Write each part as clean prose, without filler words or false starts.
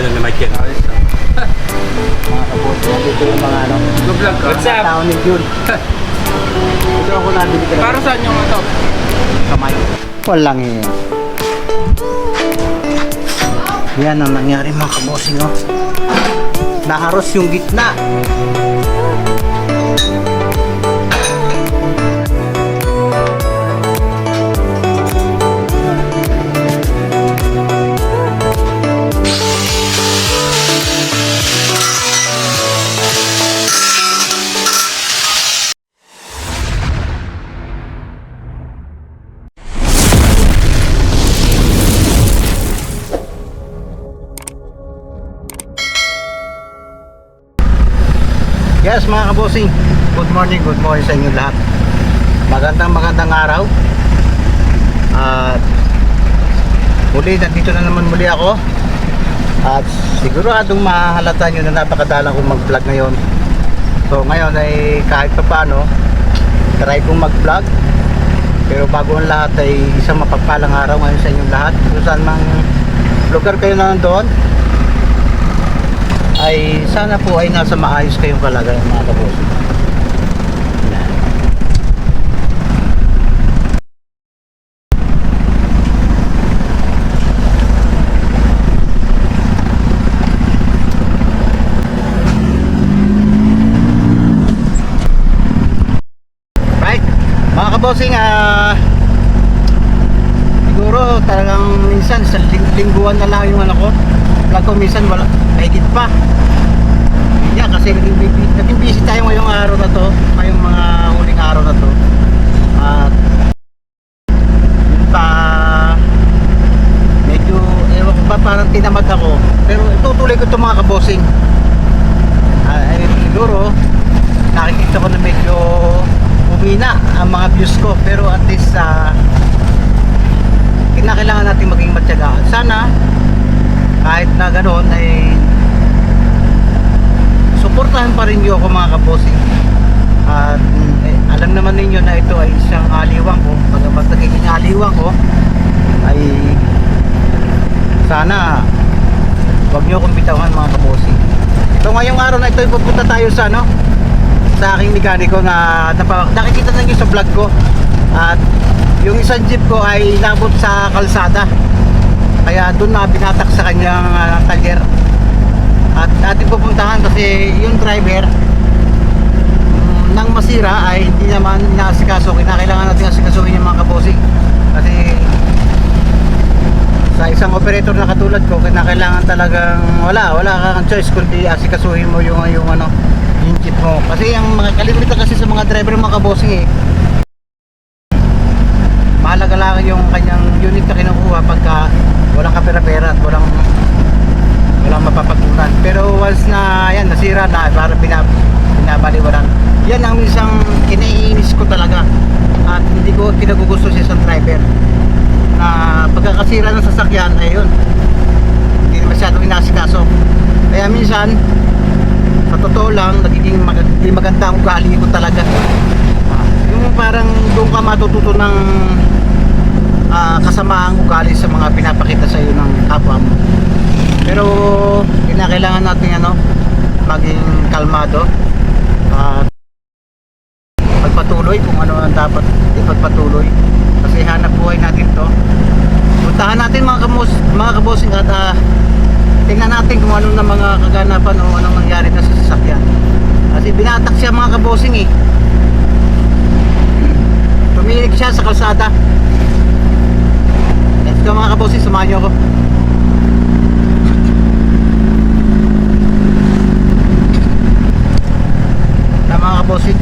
ano na mic yan. Mga kabote, dito yung mga ano. Go-vlog ka. What's up? Tao ni Jun. Ito ako nabili ka. Para saan yung ito? Kamay. Walang eh. Yan ang nangyari mga kabosing, oh. Naharos yung gitna. Yes mga kabosing, good morning sa inyo lahat. Magandang araw. At muli, nandito na naman muli ako. At siguradong mahalata nyo na napakadalang kong mag-vlog ngayon. So ngayon ay kahit pa paano try kong mag-vlog. Pero bago ang lahat ay isang mapagpalang araw ngayon sa inyong lahat. Kung saan mang lugar kayo na nandoon, ay sana po ay nasa maayos kayong kalagayan mga kabosing. Right, mga kabosing, siguro talagang minsan sa lingguan na lang yung ano ko vlog ko, minsan wala, mahigit pa. Yeah, kasi naging busy tayo ngayong araw na to, ngayong mga huling araw na to. At yun pa, medyo ewan ko ba, parang tinamad ako. Pero itutuloy ko ito mga kabosing. Siguro nakikita ko na medyo umina ang mga views ko, pero at least kinakailangan natin maging matyagaan. Sana kahit na ganoon ay suportahan pa rin niyo ako mga kabosing. At alam naman ninyo na ito ay isang aliwang ko. Pag nagiging aliwang ko ay sana wag niyo akong bitawan mga kabosing. So ngayong araw na ito ay pupunta tayo sa ano, sa aking mekaniko na nakikita na niyo sa vlog ko. At yung isang jeep ko ay inabot sa kalsada, kaya doon na binatak sa kanyang talyer. At ating pupuntahan kasi yung driver nang masira ay hindi naman inaasikaso. Kinakailangan natin asikasuhin yung mga kabosing. Kasi sa isang operator na katulad ko, kinakailangan talagang wala kang choice kundi asikasuhin mo yung jeep mo. Kasi yung mga kalibrita kasi sa mga driver mga kabosing mahalaga lang yung kanyang unit na kinukuha pagka walang kapera-pera at walang mapapatunan. Pero once na yan nasira na, parang binabaliwaran. Yan ang isang kinaiinis ko talaga. At hindi ko kinagugusto sa isang driver na pagkakasira ng sasakyan ay yun, hindi masyadong inasikaso. Kaya minsan sa totoo lang nagiging maganda ang ugali ko talaga. Yung parang doon ka matututo ng kasamaang ugali sa mga pinapakita sa iyo ng kapwa mo. Pero kinakailangan natin maging kalmado at magpatuloy kung ano ang dapat ipagpatuloy, kasi hanap buhay natin to. Puntahan natin mga kabosing at tingnan natin kung ano na mga kaganapan o anong nangyari na sa sasakyan. Kasi binatak siya mga kabosing tumilig siya sa kalsada. Let's go mga kabosing, samahan niyo ako. Mga kabosing,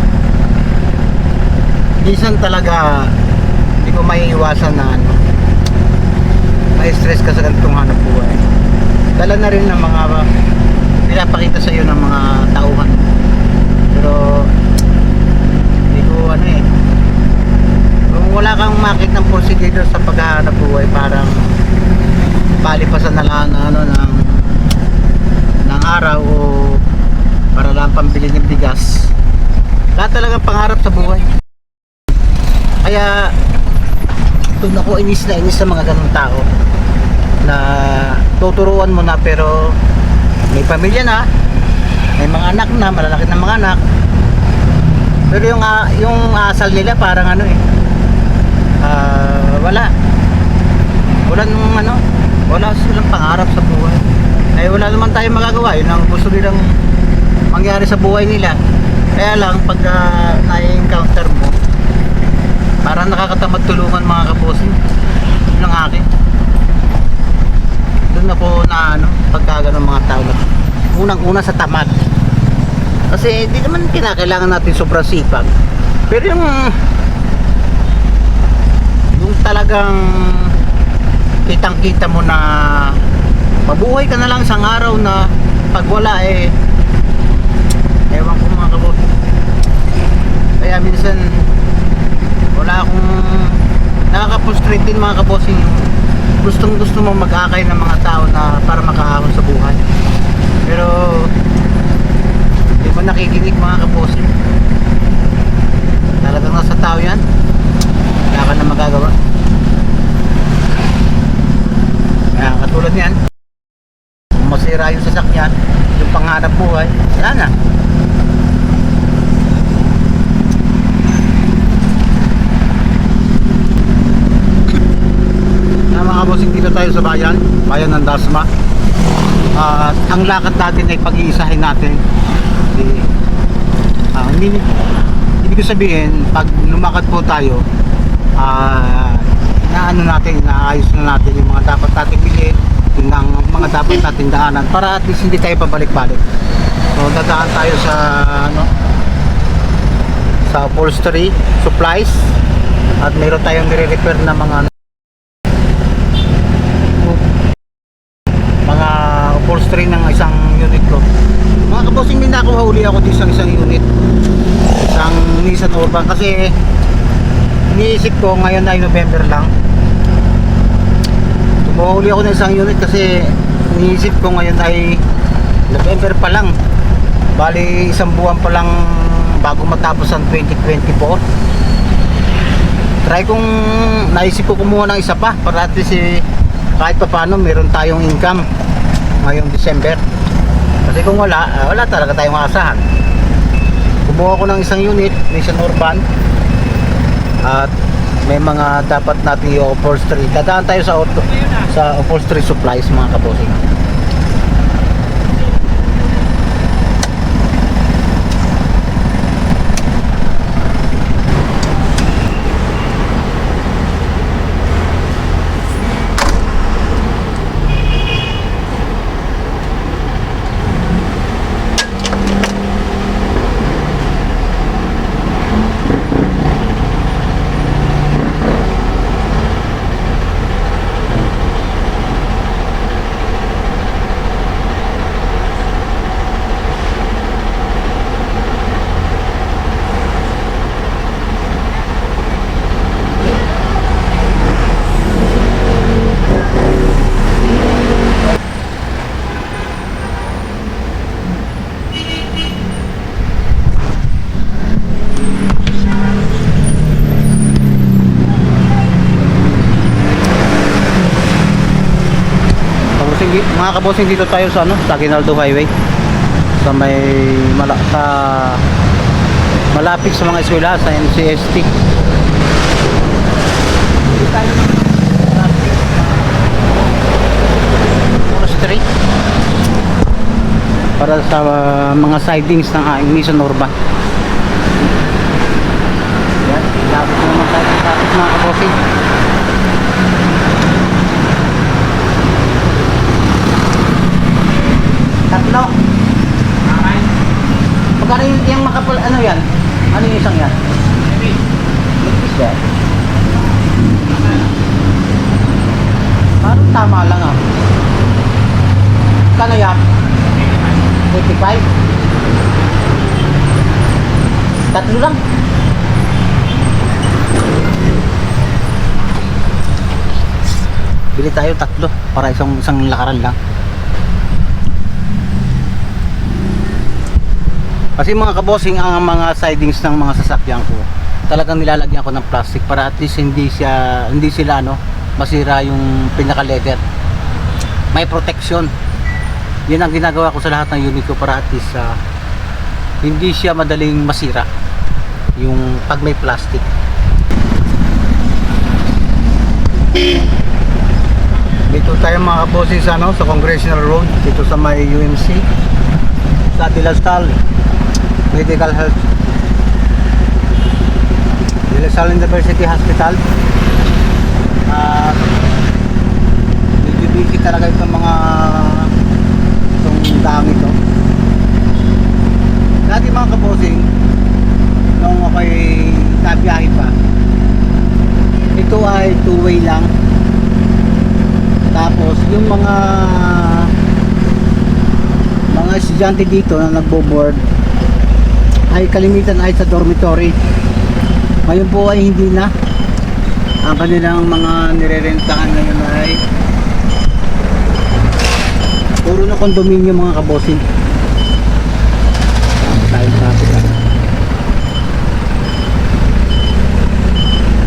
minsan talaga hindi ko maiiwasan na ma-stress ka sa ganitong hanap buhay. Dala na rin ng mga pinapakita sa iyo ng mga tauhan. Pero hindi ko kung wala kang makita ng procedure sa paghahanap buhay, parang palipasan na lang ng araw o para lang pambili ng bigas. Lahat talagang pangarap sa buhay. Kaya doon ako inis na inis sa mga ganung tao na tuturuan mo na, pero may pamilya na, may mga anak na, malalaki na mga anak. Pero yung asal nila parang ano eh, wala nung ano, wala silang pangarap sa buhay. Ay wala naman tayong magagawa, yun ang gusto nilang mangyari sa buhay nila. Kaya lang pag na-encounter mo, parang nakakatamad tulungan mga kabossing. Yun ang akin. Doon ako na ano, pagka ganun mga tao na unang-una sa tamad. Kasi hindi naman kinakailangan natin sobrang sipag. Pero yung talagang kitang-kita mo na mabuhay ka na lang isang araw na pag wala eh, ewan ko mga kabossing. Kaya minsan wala akong nakaka-frustrate din mga kabossing. Gustong gusto mo mag-akay ng mga tao na para makaahon sa buhay, pero di mo nakikinig mga kabossing. Talagang nasa tao yan, wala ka na magagawa. Kaya katulad yan, kung masira yung sasakyan, yung panghanap buhay, wala na. Mga kabossing, dito tayo sa bayan ng Dasma. Ang lakad natin ay pag-iisahin natin. Hindi ko sabihin pag lumakad po tayo, naano natin, naayos na natin yung mga dapat natin bilhin, yung mga dapat natin daanan, para at least hindi tayo pabalik-balik. So dadaan tayo sa sa upholstery supplies, at mayroon tayong nire-repair na mga upholstery ng isang unit ko. Mga kabossing, hindi na ako huli ako dito sa isang unit, isang Nissan Urban, kasi iniisip ko ngayon ay November lang. Tumuhuli ako ng isang unit kasi iniisip ko ngayon ay November pa lang, bali isang buwan pa lang bago matapos ang 2024. Try kong naisip ko kumuha ng isa pa para at least kahit pa paano meron tayong income ngayong December. Kasi kung wala talaga tayong asahan. Kumuha ko ng isang unit, Nissan Urban, at may mga dapat natin yung upholstery. Dadaan tayo sa upholstery supplies mga kabossing. Mga kabossing, dito tayo sa sa Aguinaldo Highway, sa malapit sa mga eskwela sa NCST. Dito tayo street para sa mga sidings ng Nissan Urban. Yan, lapit naman tayo sa traffic mga kabossing. Tatlo. Magkano yung makapal, ano yan? Ano yung isang yan? Nipis yan. Parang tama lang ah. Magkano yan? 85? Tatlo lang. Bili tayo tatlo para isang lakaran lang. Kasi mga kabossing, ang mga sidings ng mga sasakyan ko, talagang nilalagyan ko ng plastic para at least hindi sila masira yung pinaka leather. may protection. Yan ang ginagawa ko sa lahat ng unit ko para at least hindi siya madaling masira yung pag may plastic. Dito tayo mga kaboses sa Congressional Road, dito sa may UMC, sa De La Salle Medical Health, De La Salle University Hospital. Medyo busy talaga itong dami ito. Dati mga kabosing, nung ako'y nabiyahe pa, ito ay two-way lang. Tapos yung mga estudyante dito na nagbo-board ay kalimitan ay sa dormitory. Ngayon po ay hindi na. Ang kanilang mga nirerentahan ngayon ay puro na condominium mga kabosing.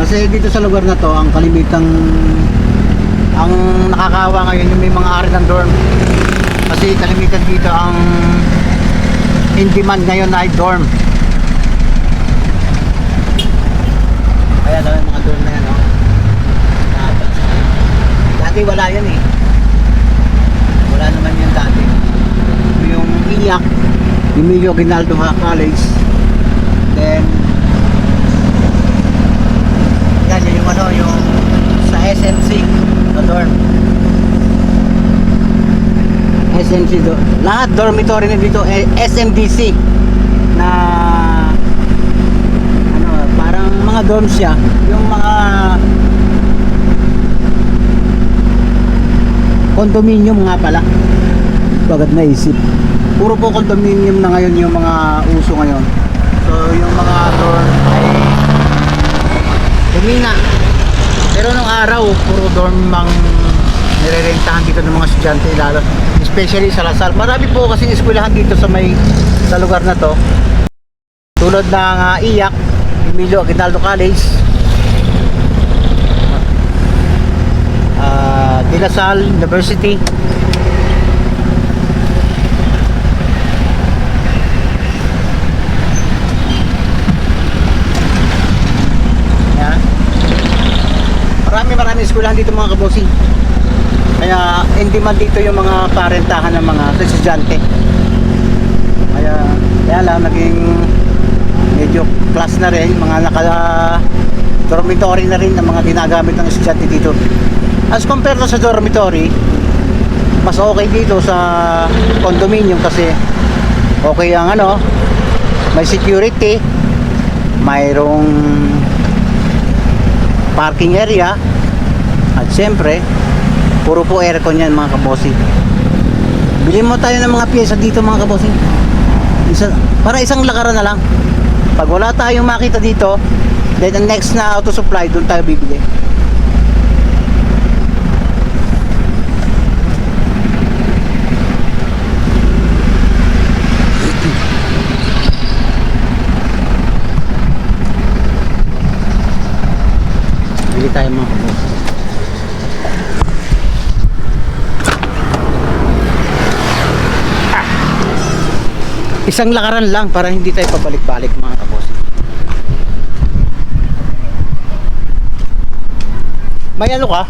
Kasi dito sa lugar na to, ang kalimitang ang nakakawa ngayon yung may mga ari ng dorm. Kasi kalimitan dito ang in demand ngayon ay dorm. Kaya daw yung mga dorm na yan, dati wala yan eh. Wala naman yan dati. Yung IAC, Emilio Aguinaldo College, then yan yung yung sa SMC na dorm. SMC lahat dormitory na dito, SMDC na parang mga dorm siya, yung mga condominium nga pala. Bagad naisip, puro po condominium na ngayon yung mga uso ngayon. So yung mga dorm ay humina, pero nung araw puro dorm mang nirerentahan dito ng mga estudyante, lalo especially sa Lasal. Marami po kasi eskwelahan dito sa lugar na to, tulad ng IAC, Emilio Aguinaldo College, De La Salle University, yan. Marami eskwelahan dito mga kabosing. Kaya in demand dito yung mga parentahan ng mga estudyante. Kaya lang naging medyo class na rin, mga dormitory na rin ang mga ginagamit ng estudyante dito. As compared to sa dormitory, mas okay dito sa condominium kasi okay ang may security, mayroong parking area, at syempre puro po aircon yan mga kabosing. Bilhin mo tayo ng mga pyesa dito mga kabosing, para isang lakaran na lang. Pag wala tayong makita dito, then the next na auto supply, doon tayo bibili. Bili tayo mga kabosing. Isang lakaran lang para hindi tayo pabalik-balik mga kabosing. May ka?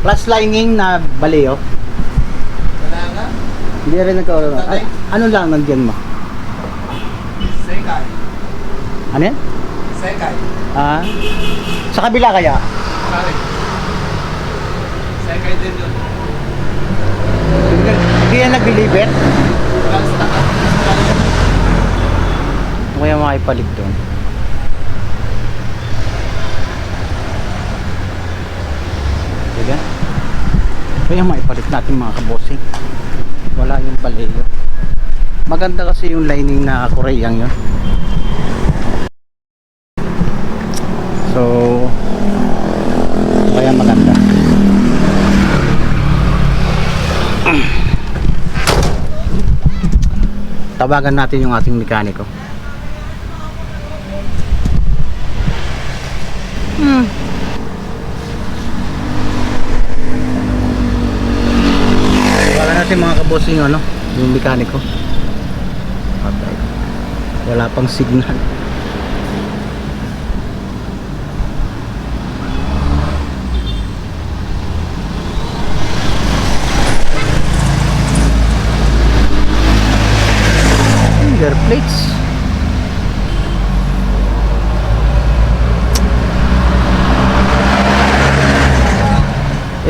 Plus lining na baleo? Wala nga. Hindi rin nagkaroon. Ano lang nandiyan mo? Sekay. Ano yan? Sekay. Sa kabila kaya? Sorry. Sekay din yun. Hindi yan nag-deliver? Walang stock. Kaya makaipalig doon. Diba? Kaya maipalit natin mga kabosing. Wala yung baleo. Maganda kasi yung lining na Koreang yun. So kaya maganda. Tawagan natin yung ating mekaniko. kasi mga kabossing yung ano, yung mekaniko. Patay. Wala pang signal. Finger plates.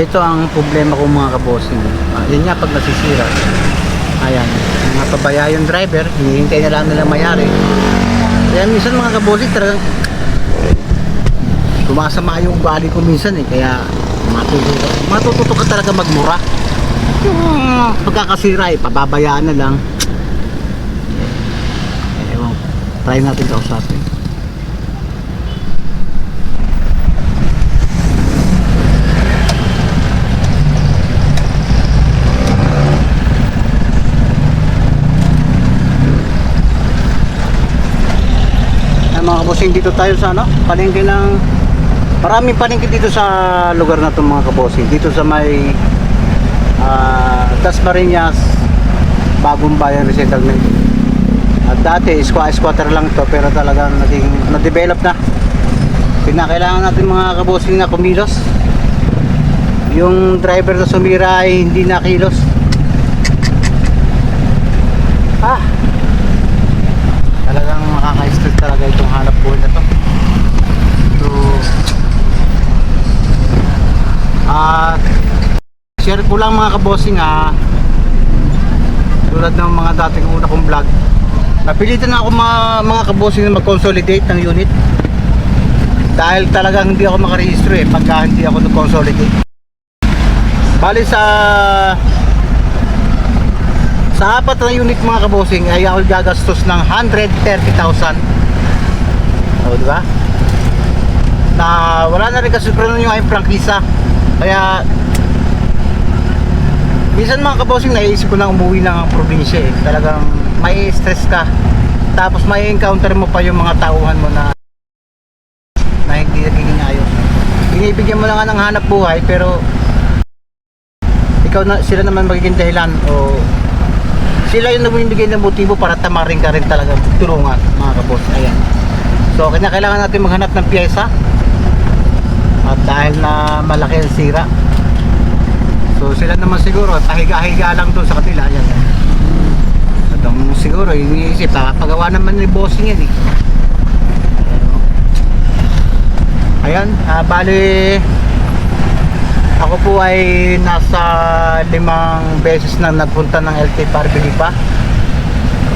Ito ang problema ko mga kabossing. Yan nga pag nasisira. Ayan, mga pabaya yung driver, hinihintay na lang nila mayari. Kaya minsan mga kabossing talagang sumasama yung ugali ko minsan eh. Kaya matututo ka talaga magmura. Yung pagkakasira eh, pababayaan na lang. Ewan, try natin kausapin. Mga kabosing, dito tayo sa ano, palengke ng maraming palengke dito sa lugar na to mga kabosing, dito sa may Dasmariñas Bagong Bayan Resettlement. At dati squatter lang to, pero talagang naging na-develop na. Pinakailangan natin mga kabosing na kumilos. Yung driver na sumira ay hindi na kilos. Talagang makaka-stress talaga itong hanap buhay na to. So, share ko lang mga kabossing tulad ng mga dating una kong vlog, napilitan ako mga kabossing na mag-consolidate ng unit dahil talagang hindi ako makarehistro pagka hindi ako nag-consolidate. Bali sa apat na unit mga kabossing ay ako gagastos ng 130,000. O diba? Na wala na rin kasi yung aking prangkisa. Kaya minsan mga kabossing naisip ko na umuwi ng probinsya Talagang may stress ka. Tapos may encounter mo pa yung mga tauhan mo na hindi nagiging ayos. Binibigyan mo lang ng hanap buhay pero sila naman magiging dahilan o sila yung nagbibigay ng motibo para tamarin ka rin talaga tulungan mga kaboss. Ayan. So kailangan natin maghanap ng pyesa. At dahil na malaki ang sira, so sila naman siguro pahiga-higa lang doon sa kanila. Ayan. At siguro iniisip pagawa naman ni bossing yan Ayan, bali ako po ay nasa 5 beses na nagpunta ng LT Parbilipa.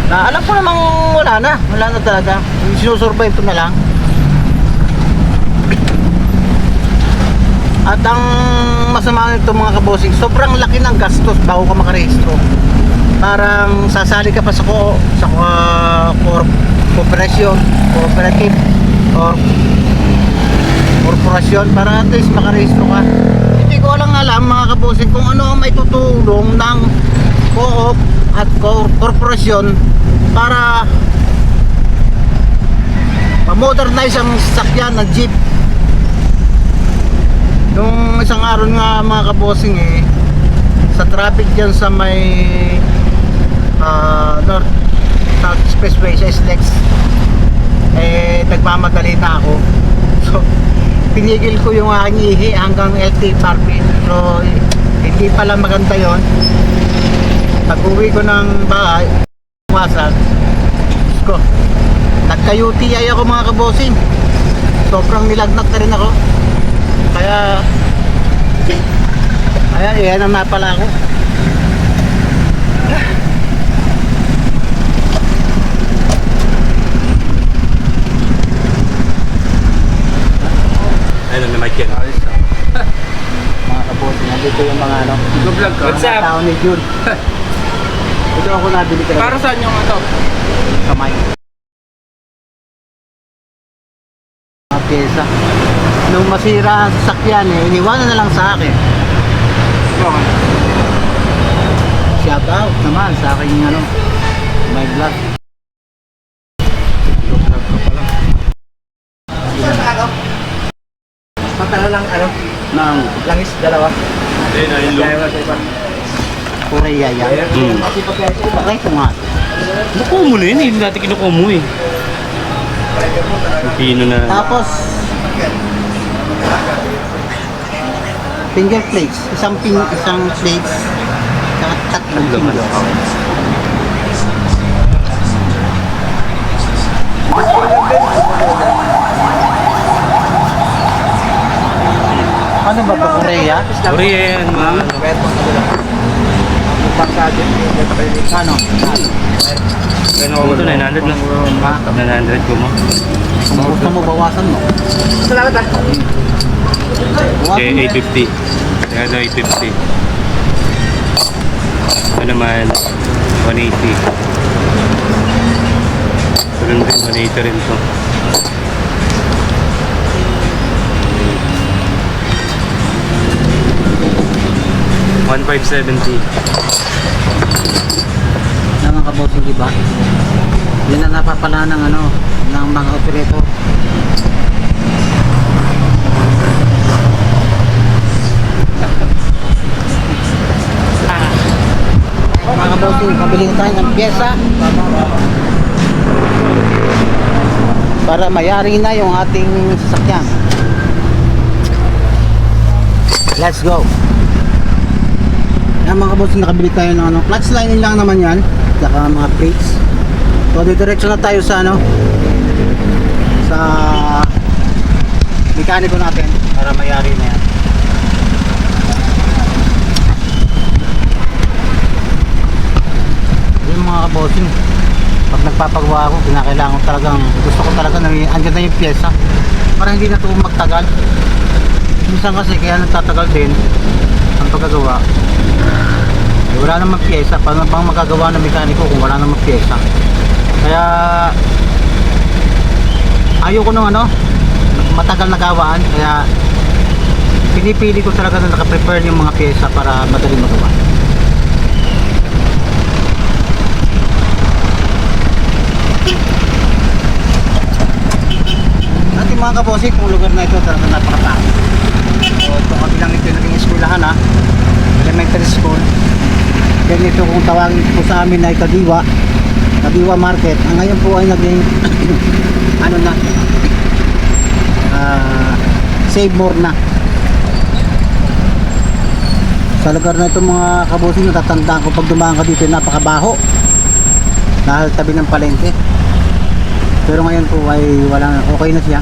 Na alam ko namang wala na talaga. Sinusurvive ko na lang. At ang masama nito mga kabossing, sobrang laki ng gastos bago ka makarehistro. Parang sasali ka pa sa corporation, cooperative or korporasyon para at least makarehistro ka. Hindi ko lang alam mga kabossing kung ano ang may tutulong ng co-op at korporasyon para ma-modernize ang sasakyan ng jeep. Nung isang araw nga mga kabossing sa traffic dyan sa may North South Expressway sa SLEX nagmamadali na ako. So pinigil ko yung aking ihi hanggang LT Park. So hindi pala maganda yon. Pag uwi ko ng bahay wasan ko, nagka-UTI ako mga kabossing. Sobrang nilagnat na rin ako. Kaya ayan, yan ang napala ako. Ayun na mic yan. Mga kabossing, nandito yung mga Nag-vlog ka? What's up? tao ni June. Ito ako nabili talaga. Para saan yung ito? Kamay. Mga pyesa. Nung masira ang sasakyan iniwanan na lang sa akin. Okay. Shout out naman sa aking my vlog. Patala lang Ng langis, dalawa. Ayun na yung loop. Kaya sa iba. Korea yan. Try ko nga. Nakuha mo na yun, hindi natin kinukuha mo eh. Pino na. Tapos, finger plates. Isang plates. Saka tatlong finger. Ano ba ito, Korea? Korea yan, mga ano. Ano? Ano ko ito, 900 lang. 900 ko mo. Kung gusto mo, bawasan mo. Salamat ah. Bawasan mo. Okay, 850. Kaya ito 850. Ito naman, 180. Ito rin 180 rin to. $1,570. Mga kabosing, diba? Yan ang napapala ng ano, ng mga operator. Mga kabosing, pabili tayo ng pyesa para mayari na yung ating sasakyan. Let's go. Yan mga kabosing, nakabili tayo ng ano, clutch lining lang naman yan, saka mga plates. So diretso na tayo sa ano, sa mekaniko natin para mayari na yan. Yung mga kabosing, pag nagpapagawa ako, kinakailangan ko talagang, gusto ko talaga na andyan na yung pyesa para hindi na ito magtagal. Minsan kasi kaya nagtatagal din ang paggagawa. Eh, wala namang pyesa. Paano bang magagawa ng mekaniko kung wala namang pyesa? Kaya ayoko nung ano, matagal na gawaan. Kaya pinipili ko talaga na naka-prepare yung mga pyesa para madali magawa. Natin mga kabosi, kung lugar na ito talaga napakataas. So ito kabilang ito yung naging eskwelahan ha, elementary school. Ganito kung tawagin po sa amin ay Kadiwa Market. Ang ngayon po ay naging ano na, Save More na. Sa lugar na ito mga kabosing, natatandaan ko pag dumaan ka dito napakabaho dahil tabi ng palengke. Pero ngayon po ay wala, okay na siya.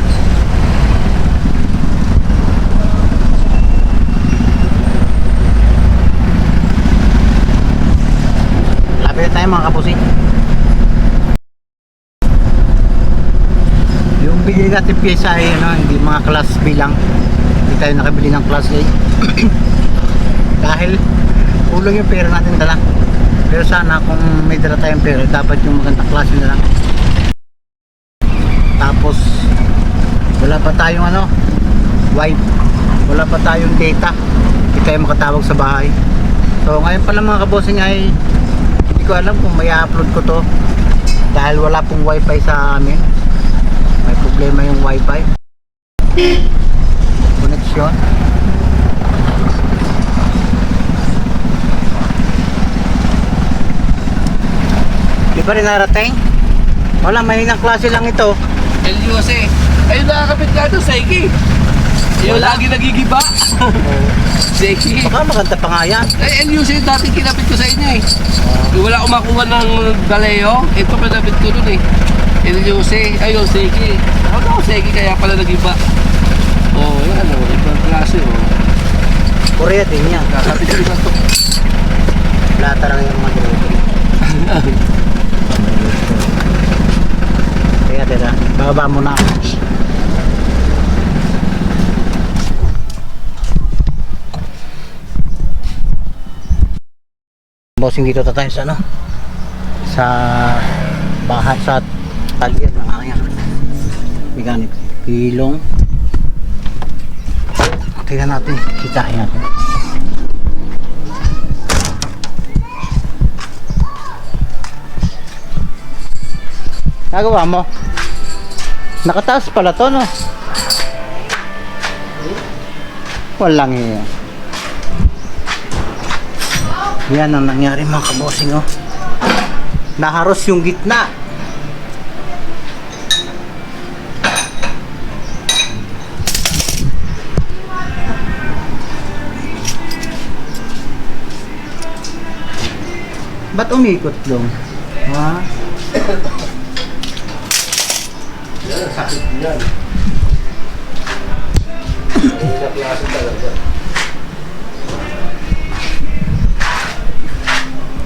Lapit tayo mga kabosing. Yung bigay natin pyesa ay ano, hindi mga class B lang. Hindi tayo nakabili ng class A. Dahil kulang yung pera natin dala. Pero sana kung may dala tayong pera, dapat yung magandang klase na lang. Tapos wala pa tayong ano, wife, wala pa tayong data, hindi tayo makatawag sa bahay. So ngayon pala mga kabosing ay hindi ko alam kung may upload ko to dahil wala pong wifi sa amin. May problema yung wifi connection. Di ba rin narating? Wala, mahinang klase lang ito. LUC. Ayun nakakapit ka doon, Saiki. Yung Wala. lagi nagigiba. Saiki. Baka maganda pa nga yan. Ay, LUC yung dati kinapit ko sa inyo eh. Yung wala akong makuha ng Galeo, ito kinapit ko dun eh. LUC. Ayun, Saiki. Ako ako Saiki kaya pala nagiba. Oh, yun ano, ibang klase oh. Korea din yan. Kakapit ko na to. Lata lang yung mga delivery. Kaya tira, bababa mo na. Bossing, dito tayo sa ano, sa bahay, sa talyer ng aking mechanic. Pilong. Tingnan natin, sitahin natin. Nagawa mo? Nakataas pala to, no? Walang iya. Yan ang nangyari mga kabosing, oh. Naharos yung gitna. Ba't umikot lang? Ha? Yan, sakit yan. Sa klase talaga.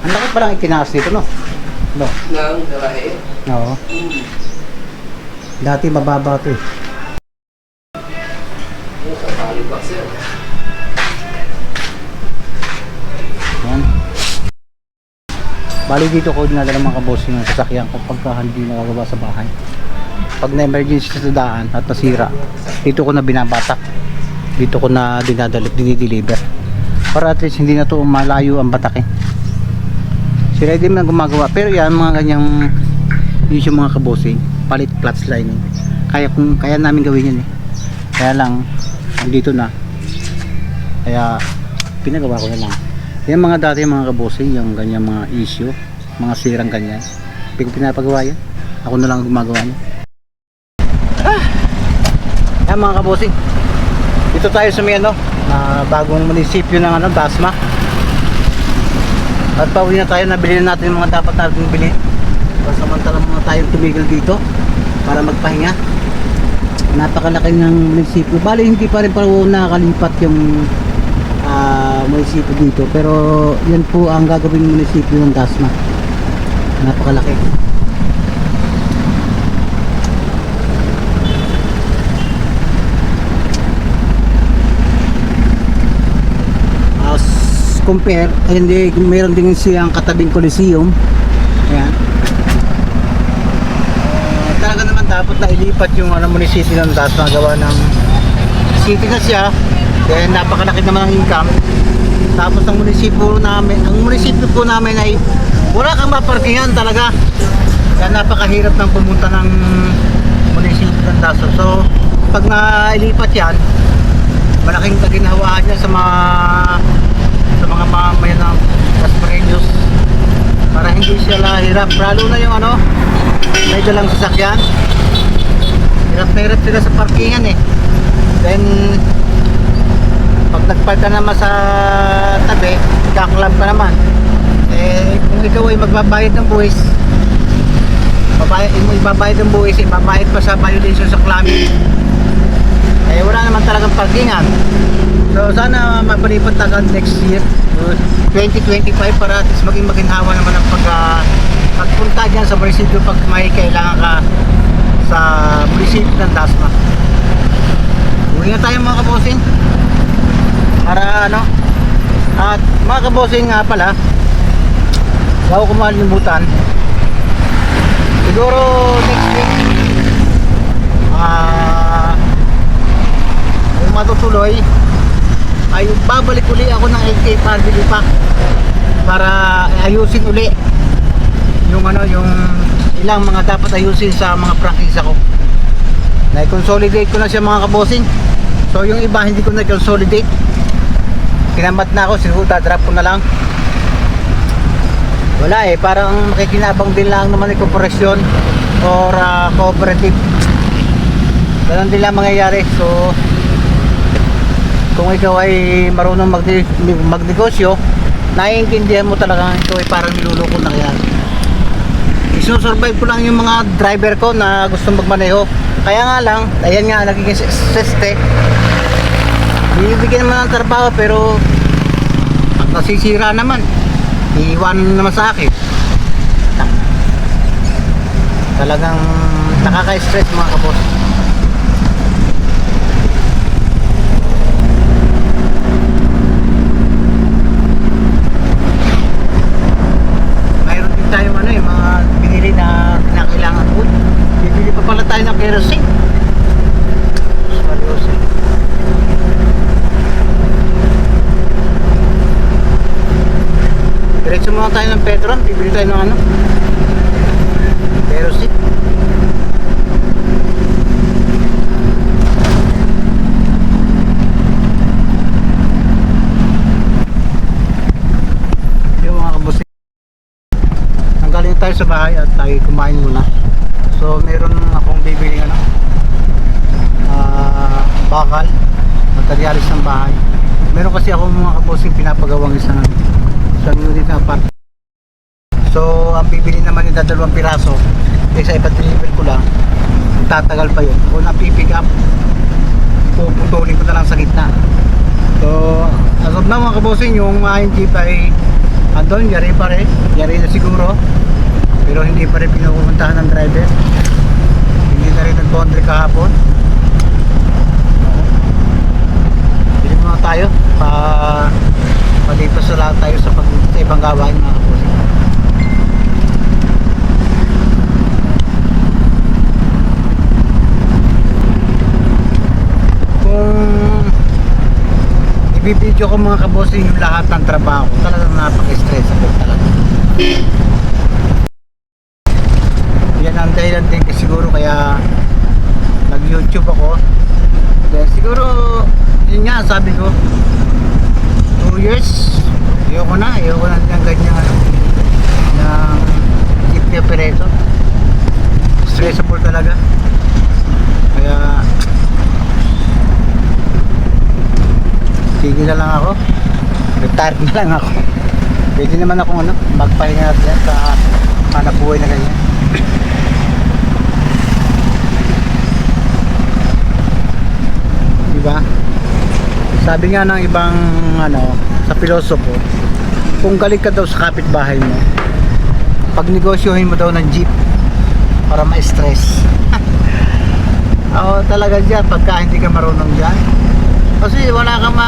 Ang laki palang itinaas dito, no? No? Nang garahe. Oo. Dati mababa ito eh. Sa palibak siya. Yan. Bali dito ko dinadala mga kabosing ng sasakyan kapag hindi nakagawa sa bahay. Pag na-emergency sa daan at nasira, dito ko na binabatak. Dito ko na dinideliver. Para at least hindi na to malayo ang batak eh. Sila din na gumagawa. Pero yan mga ganyang issue mga kabosing, palit clutch lining. Kaya namin gawin yan eh. Kaya lang andito na. Kaya pinagawa ko na lang. Yan mga dati mga kabosing, yung ganyan mga issue, mga sirang ganyan. Hindi ko pinapagawa yan. Ako na lang gumagawa niya. Yan mga kabosing. Dito tayo sa may na bagong munisipyo ng Dasma. At pauwi na tayo, nabili na natin yung mga dapat natin bilhin. Samantalang mga tayong tumigil dito para magpahinga. Napakalaki ng munisipyo. Bali hindi pa rin nakakalipat yung munisipyo dito, pero yan po ang gagawing munisipyo ng Dasma. Napakalaki. As compare, hindi meron din siyang katabing Coliseum. Ayan. Talaga naman dapat na ilipat yung munisipyo ng Dasma, gawa ng city na siya. Then napakalaki naman ang income. Tapos ang munisipyo po namin ay wala kang maparkingan talaga. Kaya napakahirap ng pumunta ng munisipyo ng Dasma. So pag nailipat yan, malaking kaginhawaan niya sa mga mamamayan ng Dasmariños para hindi sila hirap. Lalo na yung may dalang sasakyan. Hirap na hirap sila sa parkingan eh. Then pag nagpark ka naman sa tabi, kaklab ka naman. Eh, kung ikaw ay magbabayad ng buwis, ibabayad ng buwis, ibabayad pa sa violation sa clubbing. Eh, wala naman talagang parkingan. So, sana mapalipat agad next year, 2025, para at least maging maginhawa naman ang pagpunta dyan sa munisipyo pag may kailangan ka sa munisipyo ng Dasma. Uwi na tayo mga kabosing. Para at mga kabosing nga pala, bago ko malimutan, siguro next week kung matutuloy ay babalik uli ako ng LK Family Pack para ayusin uli yung yung ilang mga dapat ayusin sa mga practice ko. Na-consolidate ko na siya mga kabosing. So yung iba hindi ko na-consolidate, kinamat na ako, siguro drop ko na lang. Wala eh, parang makikinabang din lang naman yung korporasyon or cooperative. Ganun din lang mangyayari. So kung ikaw ay marunong magnegosyo, naiintindihan mo talaga ito ay parang niluloko na kaya. Isusurvive ko lang yung mga driver ko na gusto magmaneho. Kaya nga lang, ayan nga, nagiging seste. Bibigyan naman ng trabaho pero pag nasisira naman, iiwan naman sa akin. Talagang nakaka-stress mga kapos. Mayroon din tayo mga binili na kinakailangan po. Bibili pa pala tayo ng kerosene. Seryoso. Diretso muna tayo ng Petron, bibili tayo ng kerosene. tayo sa bahay at tayo kumain muna. So meron akong bibiling bakal, materialis ng bahay. Meron kasi ako mga kabosing pinapagawang isang unit na apart. So ang bibili naman yung 2 piraso, isa ipa-deliver ko lang, tatagal pa yun. Kung napipick up, puputulin ko na lang sa gitna. So as of now mga kabosing, yung aking jeep ay andun, yari pa rin, yari na siguro, pero hindi pa rin pinupuntahan ng driver. Hindi na rin nag-boundary kahapon. Bili muna tayo dito sa lahat tayo sa ibang gawain mga kabosing. Kung ibibidyo ko mga kabosing yung lahat ng trabaho, talagang napaka-stressful talaga. Yan ang dahilan din siguro kaya nag-YouTube ako. Dahil siguro yun nga sabi ko 2 years ayoko na ng ganyan ng jeep operator. Stressful talaga, kaya tigil na lang ako, retired na lang ako. Pwede naman akong magpahinga yan sa hanap buhay na ganyan. Diba? Sabi nga ng ibang sa pilosopo, kung galing ka daw sa kapitbahay mo, pag negosyohin mo daw ng jeep para ma-stress. Ako talaga dyan, pagka hindi ka marunong dyan, kasi wala kang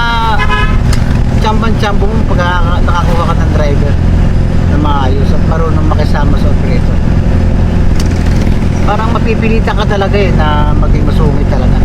chamban-chambong pag nakakuha ka ng driver na maayos at marunong makisama sa operator. Parang mapipilitan ka talaga na maging masungit talaga.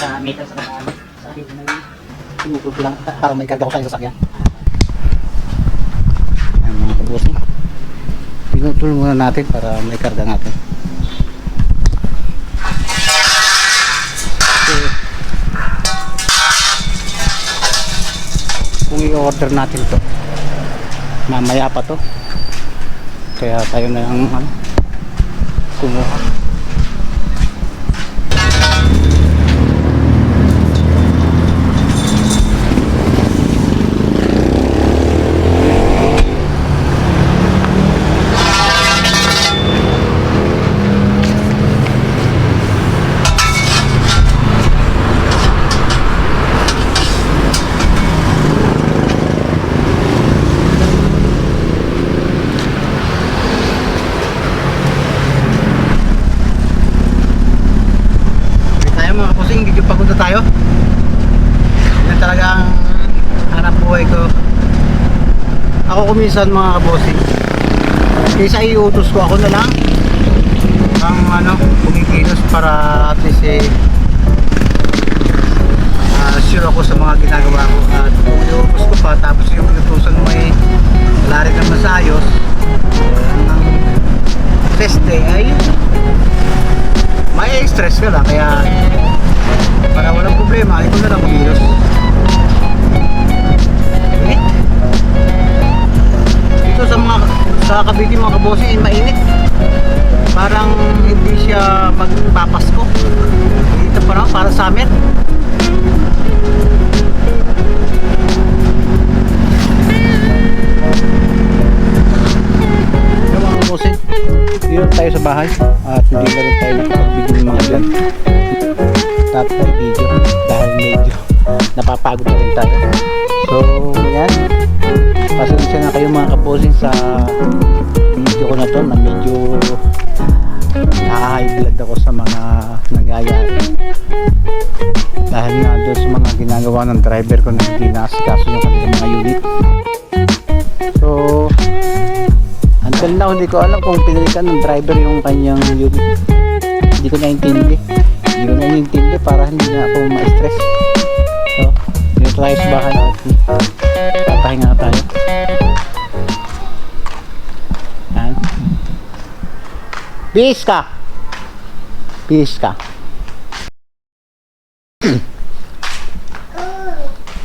Sa meter sa kanan. Sabi ko na yun, tinutulog lang para may karga ko sa sasakyan. Ayan mga kabosing, tinutulog muna natin para may karga natin. Kasi kung i-order natin to mamaya pa to, kaya tayo na lang kumuha. Pagpunta tayo, yan talaga ang hanap buhay ko. Ako kuminsan mga kabosing, Kaysa iutos ko, ako na lang ang kumikilos para at least sure ako sa mga ginagawa ko. At kung iutos ko pa tapos yung iutusan mo wala rin naman sa ayos, ang test day ay may stress ka lang. Kaya para walang problema, ito na lang kumilos. Dito sa Cavite mga kabosi, mainit. Parang hindi siya magpapasko. Dito pa para summer. Yung mga kabosi, dito tayo sa bahay at hindi na rin tayo nakapagbigyan ng mga vlog. Tapos na video dahil medyo napapagod na rin tayo. So yan, pasensya na kayo mga kabosing sa video ko na to na medyo high blood ako sa mga nangyayari dahil nga doon sa mga ginagawa ng driver ko na hindi naasikaso yung kanilang mga unit. So until now hindi ko alam kung pinilitan ng driver yung kanyang unit. Hindi ko naintindi para hindi na ako ma-stress. So dito tayo sa bahay natin, papahinga tayo. Yan. Bis ka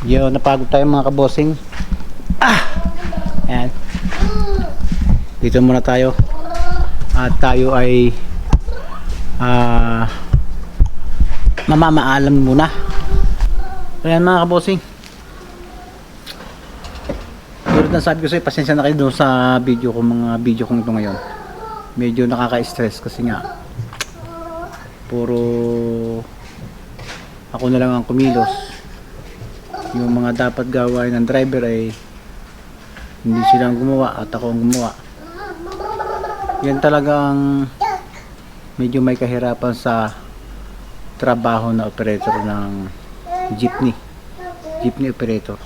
yo, napagod tayo mga kabosing. Yan, dito muna tayo at tayo ay mamamaalam muna. Ayan mga kabosing, tulad ng sabi ko sa'yo, pasensya na kayo doon sa video ko, mga video kong ito ngayon. Medyo nakaka-stress kasi nga puro ako na lang ang kumilos. Yung mga dapat gawain ng driver ay hindi silang gumawa at ako ang gumawa. Yan talagang medyo may kahirapan sa trabaho na operator ng jeepney operator.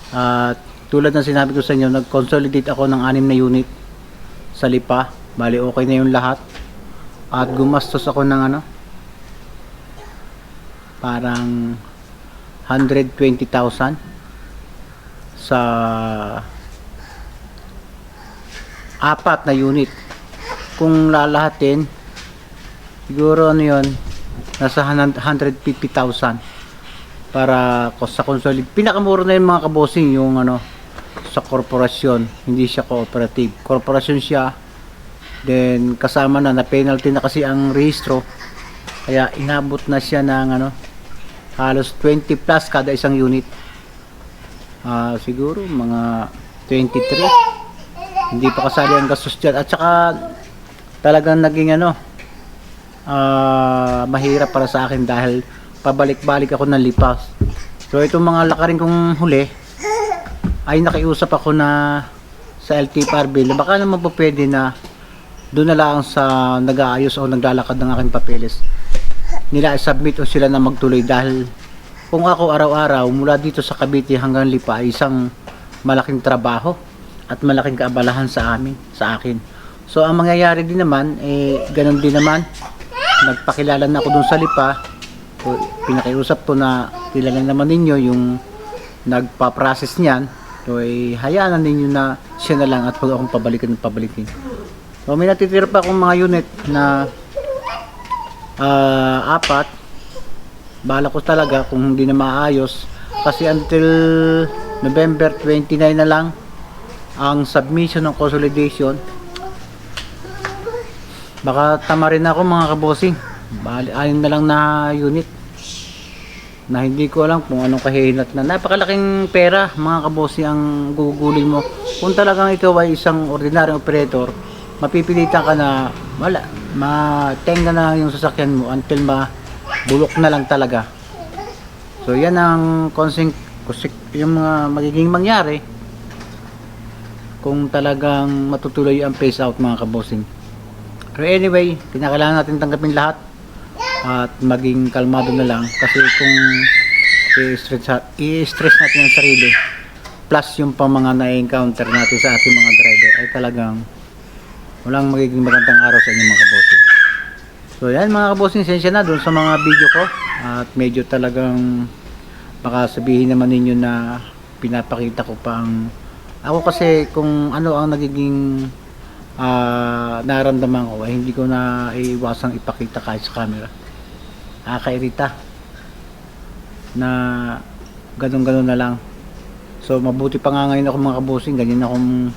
At tulad ng sinabi ko sa inyo, nag-consolidate ako ng 6 na unit sa Lipa. Bali okay na yung lahat at gumastos ako ng parang 120,000 sa 4 na unit. Kung lalahatin siguro yun, nasa 150,000 para sa consolidate. Pinakamura na yung mga kabosing yung sa korporasyon, hindi siya cooperative. Korporasyon siya, then kasama na penalty na kasi ang rehistro, kaya inabot na siya ng halos 20 plus kada isang unit. Siguro mga 23, hindi pa kasali ang gastos dyan. At saka talagang naging mahirap para sa akin dahil pabalik-balik ako ng Lipas. So itong mga lakarin kong huli ay nakiusap ako na sa LTFRB, baka naman po pwede na doon na lang sa nag-aayos o naglalakad ng aking papeles nila i-submit o sila na magtuloy, dahil kung ako araw-araw mula dito sa Cavite hanggang Lipa ay isang malaking trabaho at malaking kaabalahan sa akin. So ang mangyayari din naman ganun din naman, nagpakilala na ako doon sa Lipa. So, pinakiusap ko na kilala naman ninyo yung nagpa-process niyan. So hayaan na ninyo na siya na lang at huwag akong pabalikin. So may natitira pa akong mga unit na 4. Bahala ko talaga kung hindi na maayos kasi until November 29 na lang ang submission ng consolidation. Baka tamarin ako mga kabosing. Bali 6 na lang na unit na hindi ko alam kung anong kahihinat na. Napakalaking pera mga kabosing ang gugulin mo. Kung talagang ikaw ay isang ordinaryong operator, mapipilitan ka na matenga na yung sasakyan mo until mabulok na lang talaga. So yan ang yung mga magiging mangyari kung talagang matutuloy ang phase out mga kabosing. Pero anyway, kinakailangan natin tanggapin lahat at maging kalmado na lang kasi kung i-stress natin ang sarili plus yung pang mga na-encounter natin sa ating mga driver ay talagang walang magiging magandang araw sa inyo mga kabossing. So yan mga kabossing, sensya na doon sa mga video ko at medyo talagang baka sabihin naman ninyo na pinapakita ko pa ang ako, kasi kung ano ang nagiging naramdaman ko ay hindi ko na iiwasang ipakita kahit sa camera. Nakakairita na ganun na lang. So mabuti pa nga ngayon ako mga kabossing, ganyan akong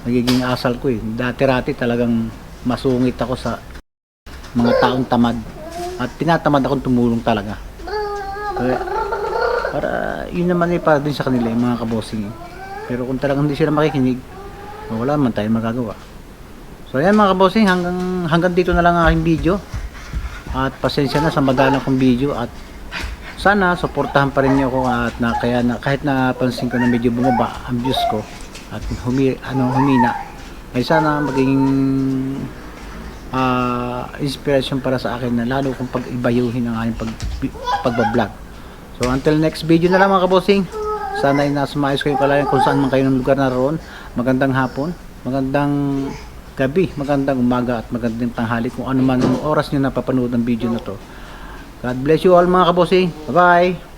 nagiging asal ko eh. Dati-rati talagang masungit ako sa mga taong tamad at tinatamad akong tumulong talaga. Kaya, para yun naman eh, para din sa kanila yung mga kabossing. Pero kung talagang hindi sila makikinig, wala man tayong magagawa. So ayan mga kabossing, hanggang dito na lang ang aking video. At pasensya na sa madalang kong video at sana suportahan pa rin niyo ako at kahit napansin ko na medyo bumaba ang views ko at humina, ay sana maging inspiration para sa akin na lalo kong pag-ibayuhin ang aking pagbablog. So until next video na lang mga kabossing, sana ay nasa maayos kayo kalayan kung saan man kayo ng lugar na roon. Magandang hapon, magandang gabi, magandang umaga at magandang tanghali kung ano man ang oras nyo napapanood ng video na to. God bless you all mga kabossing. Bye bye.